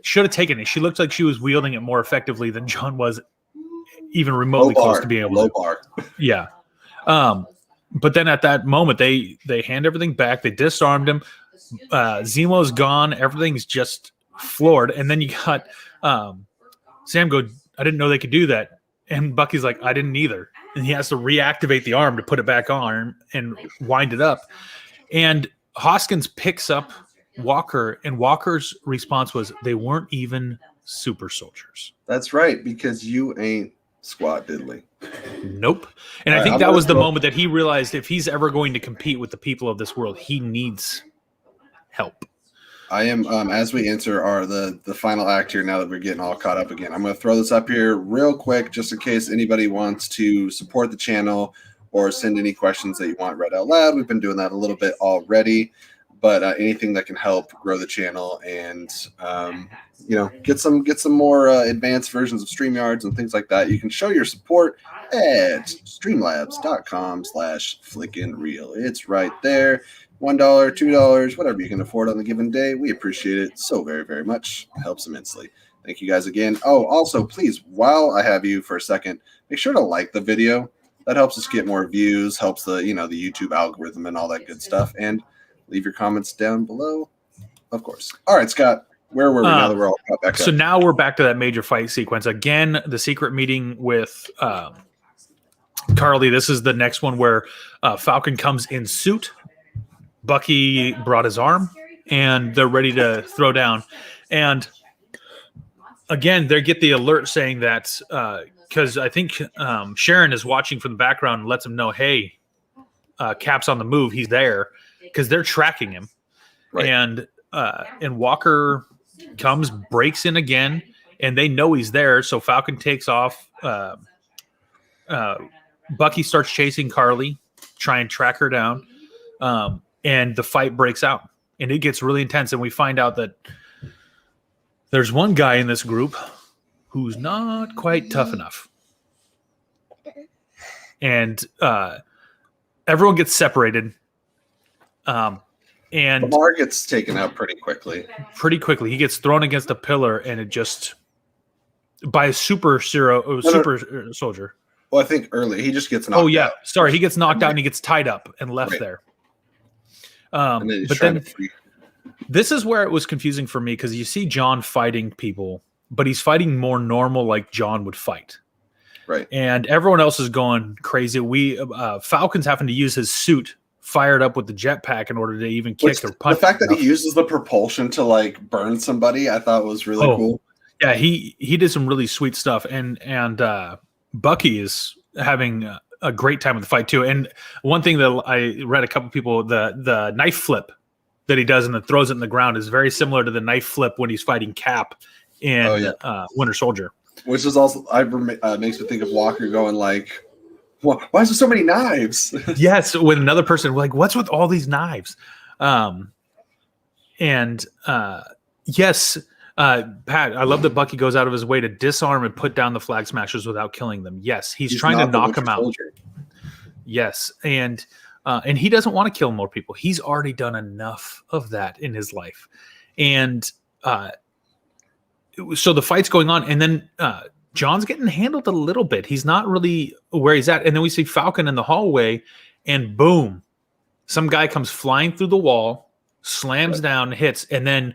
should have taken it. She looked like she was wielding it more effectively than John was even remotely close to being able to. Bar. Yeah. But then at that moment, they hand everything back. They disarmed him. Zemo's gone. Everything's just floored. And then you got Sam go, I didn't know they could do that. And Bucky's like, I didn't either. And he has to reactivate the arm to put it back on and wind it up. And Hoskins picks up Walker, and Walker's response was, they weren't even super soldiers. That's right, because you ain't squat diddly. Nope. And I think that was the moment that he realized if he's ever going to compete with the people of this world, he needs help. I am, as we enter the final act here, now that we're getting all caught up again, I'm going to throw this up here real quick, just in case anybody wants to support the channel or send any questions that you want read out loud. We've been doing that a little bit already. but anything that can help grow the channel and get some more advanced versions of StreamYards and things like that, you can show your support at streamlabs.com/flickinreel. It's right there. $1, $2, whatever you can afford on the given day. We appreciate it so very, very much. It helps immensely. Thank you guys again. Oh, also, please, while I have you for a second, make sure to like the video. That helps us get more views, helps the YouTube algorithm and all that good stuff. And leave your comments down below, of course. All right, Scott, where were we now that we're all back So up? now we're back to that major fight sequence. Again, the secret meeting with Karlie. This is the next one where Falcon comes in suit. Bucky brought his arm, and they're ready to throw down. And again, they get the alert saying that because I think Sharon is watching from the background and lets them know, hey, Cap's on the move. He's there because they're tracking him. Right. And Walker comes, breaks in again, and they know he's there. So Falcon takes off. Bucky starts chasing Karlie, try and track her down. And the fight breaks out, and it gets really intense. And we find out that there's one guy in this group who's not quite tough enough. And everyone gets separated. And Lamar gets taken out pretty quickly. He gets thrown against a pillar, and it just by a super soldier. Well, I think early he just gets knocked out. Oh yeah, sorry, he gets knocked out and he gets tied up and left there. But then this is where it was confusing for me because you see John fighting people, but he's fighting more normal like John would fight. Right. And everyone else is going crazy. Falcon's having to use his suit fired up with the jetpack in order to even kick or punch. The fact that he uses the propulsion to like burn somebody, I thought was really cool. Yeah, he did some really sweet stuff. And Bucky is having a great time with the fight too. And one thing that I read a couple people, the knife flip that he does and then throws it in the ground is very similar to the knife flip when he's fighting Cap in Winter Soldier. Which is also makes me think of Walker going like, why is there so many knives? Yes, with another person, like, what's with all these knives? Yes, Pat, I love that Bucky goes out of his way to disarm and put down the Flag Smashers without killing them. Yes, he's trying to knock them out. Yes, and he doesn't want to kill more people. He's already done enough of that in his life. And so the fight's going on, and then John's getting handled a little bit. He's not really where he's at. And then we see Falcon in the hallway, and boom, some guy comes flying through the wall, slams down, hits, and then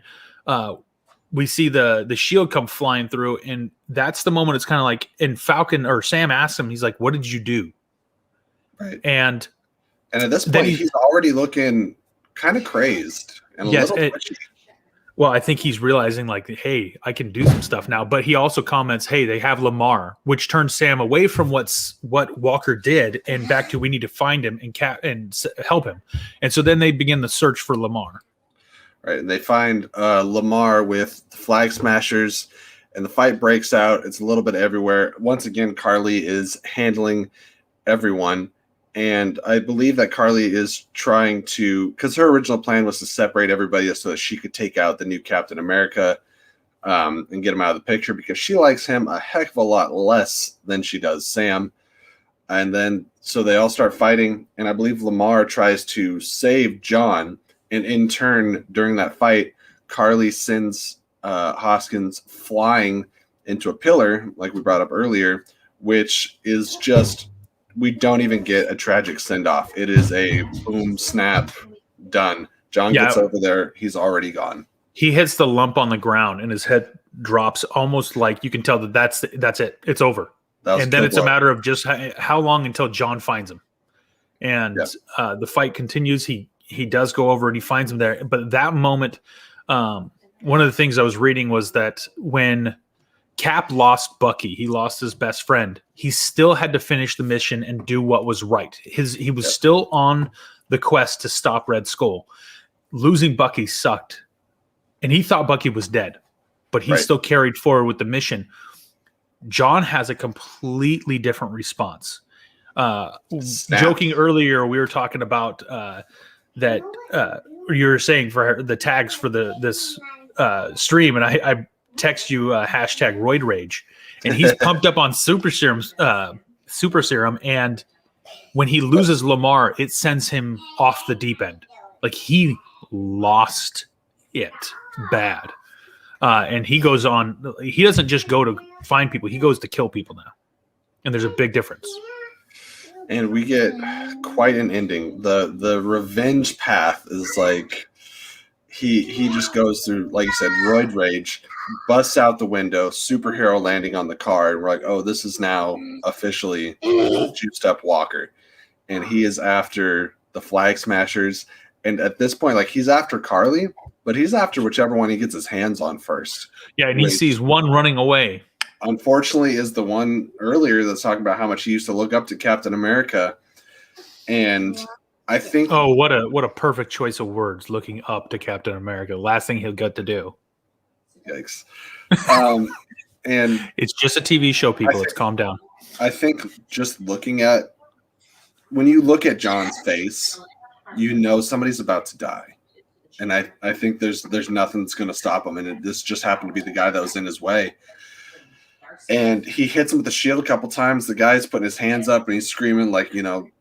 we see the shield come flying through, and that's the moment it's kind of like, and Falcon or Sam asks him, he's like, what did you do? Right. And at this point, he's already looking kind of crazed and a little twitchy. Well, I think he's realizing like, hey, I can do some stuff now. But he also comments, hey, they have Lamar, which turns Sam away from what Walker did and back to we need to find him and help him. And so then they begin the search for Lamar. Right, and they find Lamar with the Flag Smashers, and the fight breaks out. It's a little bit everywhere. Once again, Karlie is handling everyone, and I believe that Karlie is trying to, because her original plan was to separate everybody so that she could take out the new Captain America and get him out of the picture, because she likes him a heck of a lot less than she does Sam. And then, so they all start fighting, and I believe Lamar tries to save John. And in turn, during that fight, Karlie sends Hoskins flying into a pillar, like we brought up earlier, which is just, we don't even get a tragic send-off. It is a boom, snap, done. John gets over there. He's already gone. He hits the lump on the ground, and his head drops almost like you can tell that's it. It's over. And then it's a matter of just how long until John finds him. And the fight continues. He does go over and he finds him there. But that moment, one of the things I was reading was that when Cap lost Bucky, he lost his best friend, he still had to finish the mission and do what was right. He was still on the quest to stop Red Skull. Losing Bucky sucked. And he thought Bucky was dead, but he still carried forward with the mission. John has a completely different response. Joking earlier, we were talking about that you're saying for the tags for this stream, and I text you hashtag Roid Rage, and he's pumped up on super serum, and when he loses Lamar, it sends him off the deep end. Like he lost it bad, and he goes on. He doesn't just go to find people; he goes to kill people now, and there's a big difference. And we get quite an ending. The revenge path is like he just goes through, like you said, roid rage, busts out the window, superhero landing on the car, and we're like, oh, this is now officially juiced up Walker. And he is after the Flag Smashers. And at this point, like, he's after Karlie, but he's after whichever one he gets his hands on first. Yeah, and he sees one running away. Unfortunately, is the one earlier that's talking about how much he used to look up to Captain America. And I think... Oh, what a perfect choice of words, looking up to Captain America. Last thing he'll get to do. Yikes. And it's just a TV show, people. Let's calm down. I think just looking at... When you look at John's face, you know somebody's about to die. And I think there's nothing that's going to stop him. And this just happened to be the guy that was in his way. And he hits him with the shield a couple times. The guy's putting his hands up and he's screaming like,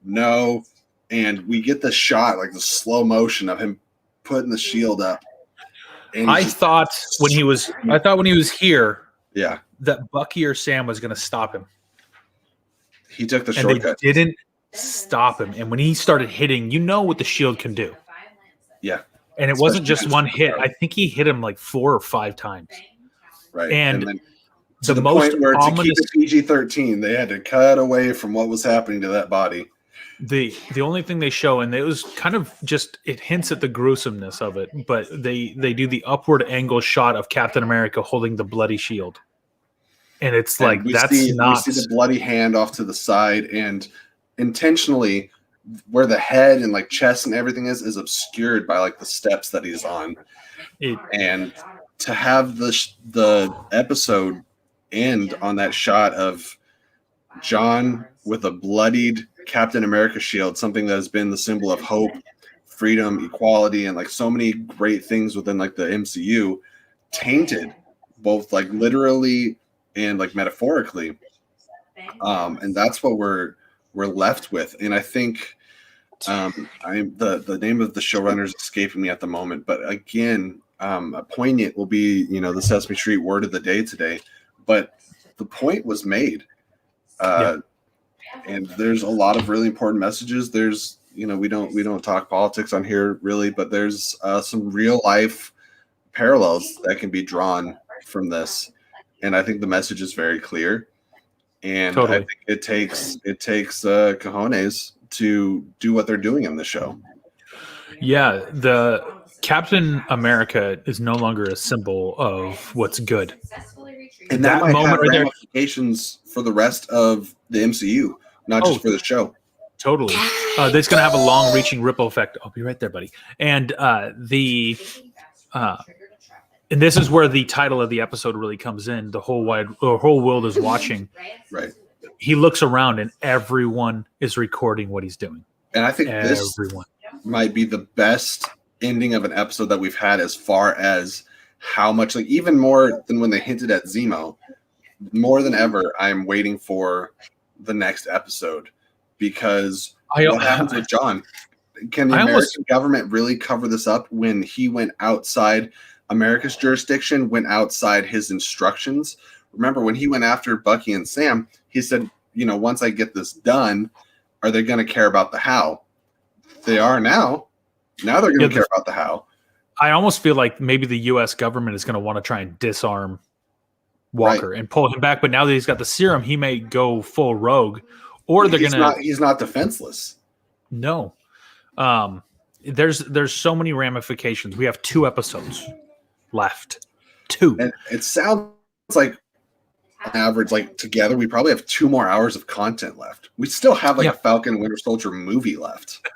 no. And we get the shot, like the slow motion of him putting the shield up. And I thought when he was here, yeah, that Bucky or Sam was going to stop him. He took the shortcut. They didn't stop him. And when he started hitting, you know what the shield can do. Yeah. And it wasn't just one hit. I think he hit him like 4 or 5 times. Right. And then to the most point where to keep it PG-13, they had to cut away from what was happening to that body. The only thing they show, and it was kind of just, it hints at the gruesomeness of it, but they do the upward angle shot of Captain America holding the bloody shield. And it's like, we that's see the bloody hand off to the side, and intentionally where the head and like chest and everything is obscured by like the steps that he's on. And to have the episode end on that shot of John with a bloodied Captain America shield, something that has been the symbol of hope, freedom, equality, and like so many great things within like the MCU, tainted both like literally and like metaphorically. And that's what we're left with. And I think the name of the showrunner is escaping me at the moment, but again, a poignant will be, the Sesame Street word of the day today. But the point was made. And there's a lot of really important messages. There's, we don't talk politics on here really, but there's some real life parallels that can be drawn from this. And I think the message is very clear. And totally. I think it takes cojones to do what they're doing in the show. Yeah, the Captain America is no longer a symbol of what's good. And that might moment have right ramifications for the rest of the MCU, not just for the show. Totally. That's going to have a long-reaching ripple effect. I'll be right there, buddy. And and this is where the title of the episode really comes in. The whole world is watching. Right. He looks around and everyone is recording what he's doing. And I think this might be the best ending of an episode that we've had, as far as how much, like, even more than when they hinted at Zemo, more than ever, I'm waiting for the next episode, because what happens with John? Can the American government really cover this up when he went outside America's jurisdiction, went outside his instructions? Remember when he went after Bucky and Sam, he said, once I get this done, are they going to care about the how? They are now. Now they're going to care about the how. I almost feel like maybe the U.S. government is going to want to try and disarm Walker and pull him back. But now that he's got the serum, he may go full rogue, or they're going to. He's not defenseless. No. There's so many ramifications. We have 2 episodes left. 2. And it sounds like, on average, like together, we probably have 2 more hours of content left. We still have a Falcon and Winter Soldier movie left.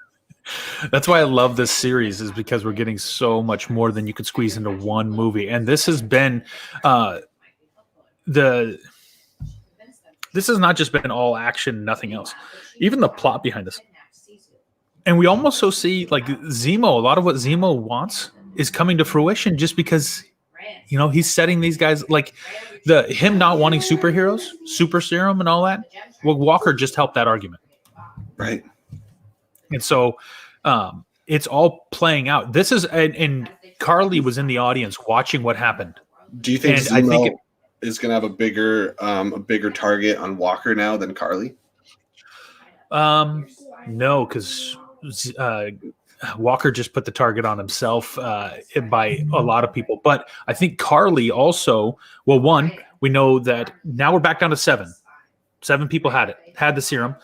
That's why I love this series, is because we're getting so much more than you could squeeze into one movie. And this has been this has not just been all action, nothing else. Even the plot behind this. And we almost so see like Zemo, a lot of what Zemo wants is coming to fruition just because he's setting these guys like him not wanting superheroes, super serum and all that. Well, Walker just helped that argument. Right. And so it's all playing out. This is and Karlie was in the audience watching what happened. Do you think Zemo is going to have a bigger target on Walker now than Karlie? No, because Walker just put the target on himself by a lot of people. But I think Karlie also, well, one, we know that now we're back down to 7. 7 people had the serum.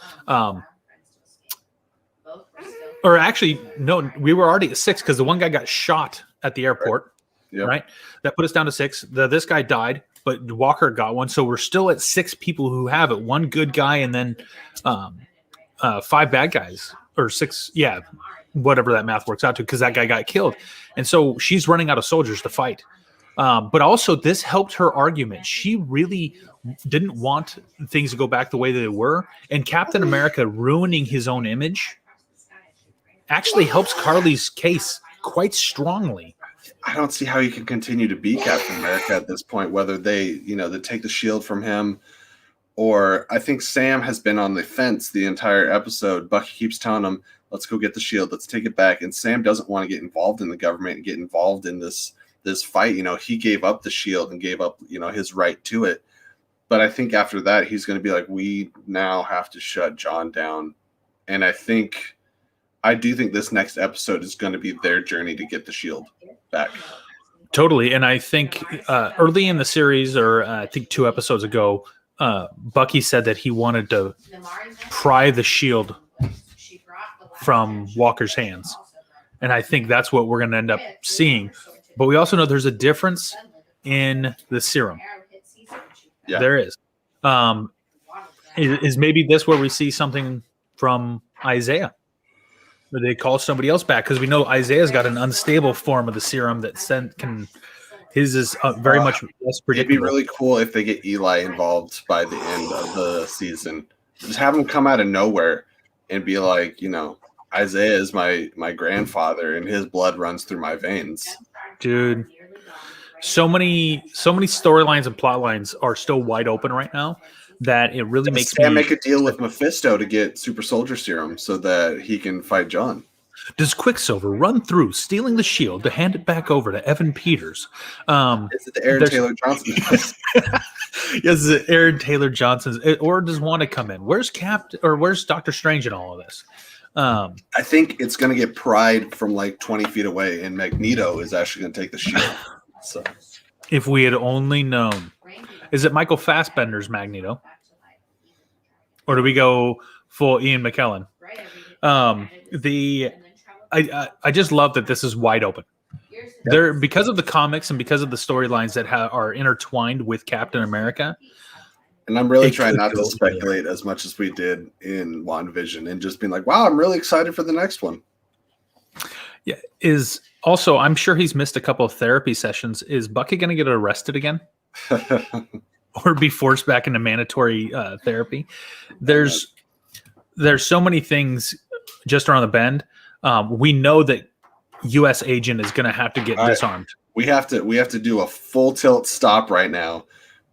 Or actually, no, we were already at 6 because the one guy got shot at the airport, right? That put us down to 6. This guy died, but Walker got one. So we're still at 6 people who have it. 1 good guy and then 5 bad guys. Or 6, whatever that math works out to, because that guy got killed. And so she's running out of soldiers to fight. But also this helped her argument. She really didn't want things to go back the way they were. And Captain America ruining his own image actually helps Karlie's case quite strongly. I don't see how he can continue to be Captain America at this point, whether they take the shield from him, or I think Sam has been on the fence the entire episode. Bucky keeps telling him, let's go get the shield, let's take it back. And Sam doesn't want to get involved in the government and get involved in this fight. He gave up the shield and gave up, his right to it. But I think after that, he's going to be like, we now have to shut John down. And I do think this next episode is going to be their journey to get the shield back. Totally. And I think early in the series, or I think 2 episodes ago, Bucky said that he wanted to pry the shield from Walker's hands. And I think that's what we're going to end up seeing. But we also know there's a difference in the serum. Yeah. There is. Is maybe this where we see something from Isaiah? Or they call somebody else back? Because we know Isaiah's got an unstable form of the serum that his is very much less predictable. It'd be really cool if they get Eli involved by the end of the season. Just have him come out of nowhere and be like, Isaiah is my grandfather and his blood runs through my veins. Dude, so many storylines and plot lines are still wide open right now that it really makes me make a deal with Mephisto to get super soldier serum so that he can fight John. Does Quicksilver run through stealing the shield to hand it back over to Evan Peters? Is it the Aaron Taylor Johnson? Yes, is it Aaron Taylor Johnson's? Or does Wanda come in? Where's where's Doctor Strange in all of this? I think it's going to get pried from like 20 feet away, and Magneto is actually going to take the shield. So, if we had only known. Is it Michael Fassbender's Magneto? Or do we go full Ian McKellen? I just love that this is wide open. There, because of the comics and because of the storylines that are intertwined with Captain America. And I'm really trying not to speculate as much as we did in WandaVision and just being like, wow, I'm really excited for the next one. Yeah. Also, I'm sure he's missed a couple of therapy sessions. Is Bucky going to get arrested again? Or be forced back into mandatory therapy? There's so many things just around the bend. We know that U.S. agent is going to have to get disarmed. We have to do a full tilt stop right now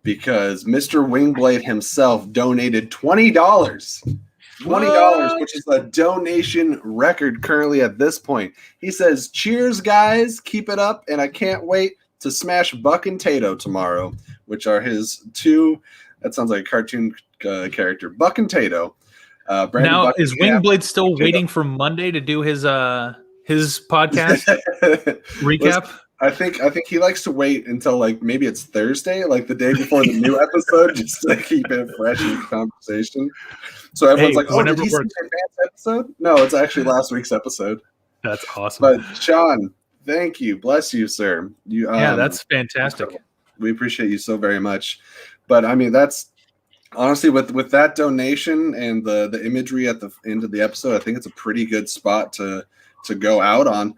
because Mr. Wingblade himself donated $20. $20, which is a donation record currently at this point. He says, cheers, guys. Keep it up. And I can't wait to smash Buck and Tato tomorrow, which are his 2. That sounds like a cartoon character. Buck and Tato. Now, is Wingblade still waiting for Monday to do his podcast recap? I think he likes to wait until like maybe it's Thursday, like the day before the new episode, just to keep it fresh in conversation. So everyone's like, "Oh, did he see the advanced episode?" No, it's actually last week's episode. That's awesome. But Sean, thank you, bless you, sir. That's fantastic. We appreciate you so very much. But I mean, that's honestly with that donation and the imagery at the end of the episode, I think it's a pretty good spot to go out on.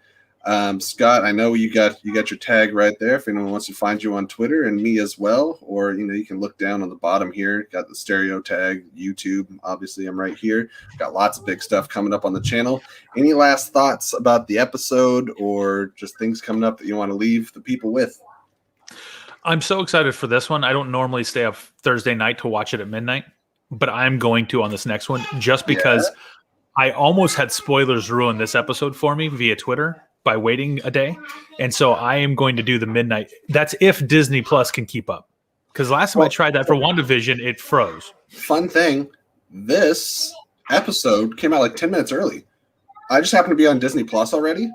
Scott, I know you got your tag right there if anyone wants to find you on Twitter, and me as well. Or you can look down on the bottom here. Got the stereo tag, YouTube. Obviously, I'm right here. Got lots of big stuff coming up on the channel. Any last thoughts about the episode, or just things coming up that you want to leave the people with? I'm so excited for this one. I don't normally stay up Thursday night to watch it at midnight, but I'm going to on this next one just because I almost had spoilers ruin this episode for me via Twitter by waiting a day. And so I am going to do the midnight. That's if Disney Plus can keep up. Because last time I tried that for WandaVision, it froze. Fun thing, this episode came out like 10 minutes early. I just happened to be on Disney Plus already,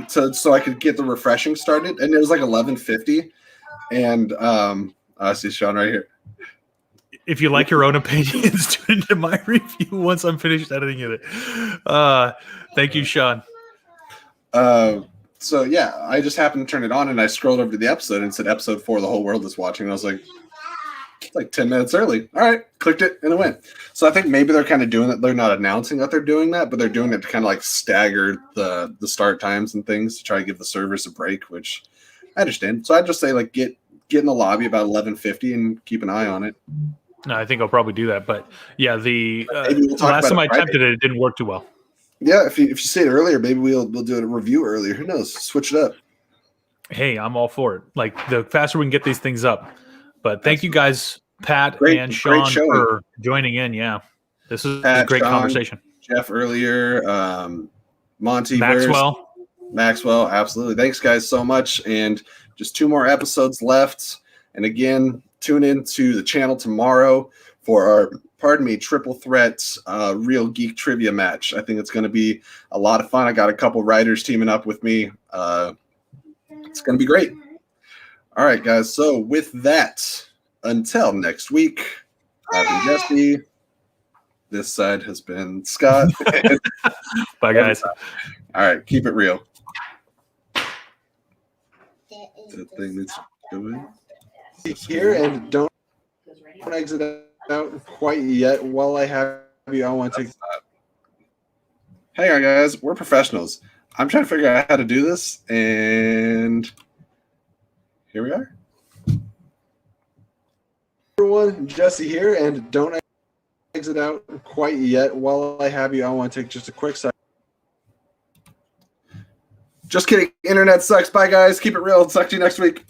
so I could get the refreshing started. And it was like 11:50. And I see Sean right here. If you like your own opinions, tune into my review once I'm finished editing it. Thank you, Sean. So yeah, I just happened to turn it on and I scrolled over to the episode and it said episode 4, the whole world is watching. And I was like, it's like 10 minutes early. All right, clicked it and it went. So I think maybe they're kind of doing that. They're not announcing that they're doing that, but they're doing it to kind of like stagger the start times and things to try to give the servers a break, which I understand. So I'd just say like get in the lobby about 11:50 and keep an eye on it. No, I think I'll probably do that. But yeah, the we'll last time I attempted it didn't work too well. Yeah, if you say it earlier, maybe we'll do a review earlier. Who knows? Switch it up. Hey, I'm all for it. Like the faster we can get these things up. But thank you guys, Pat and Sean, for joining in. Yeah, this is a great conversation. Jeff earlier, Monty, Maxwell, absolutely. Thanks, guys, so much. And just 2 more episodes left. And again, tune in to the channel tomorrow for our triple threat real geek trivia match. I think it's going to be a lot of fun. I got a couple writers teaming up with me. It's going to be great. All right, guys. So with that, until next week, I've been Jesse. This side has been Scott. Bye, guys. All right, keep it real. That thing that's going here, and don't exit out quite yet. While I have you, I want to take. Hang on, guys. We're professionals. I'm trying to figure out how to do this, and here we are. Everyone, Jesse here, and don't exit out quite yet. While I have you, I want to take just a quick second. Just kidding. Internet sucks. Bye, guys. Keep it real. Talk to you next week.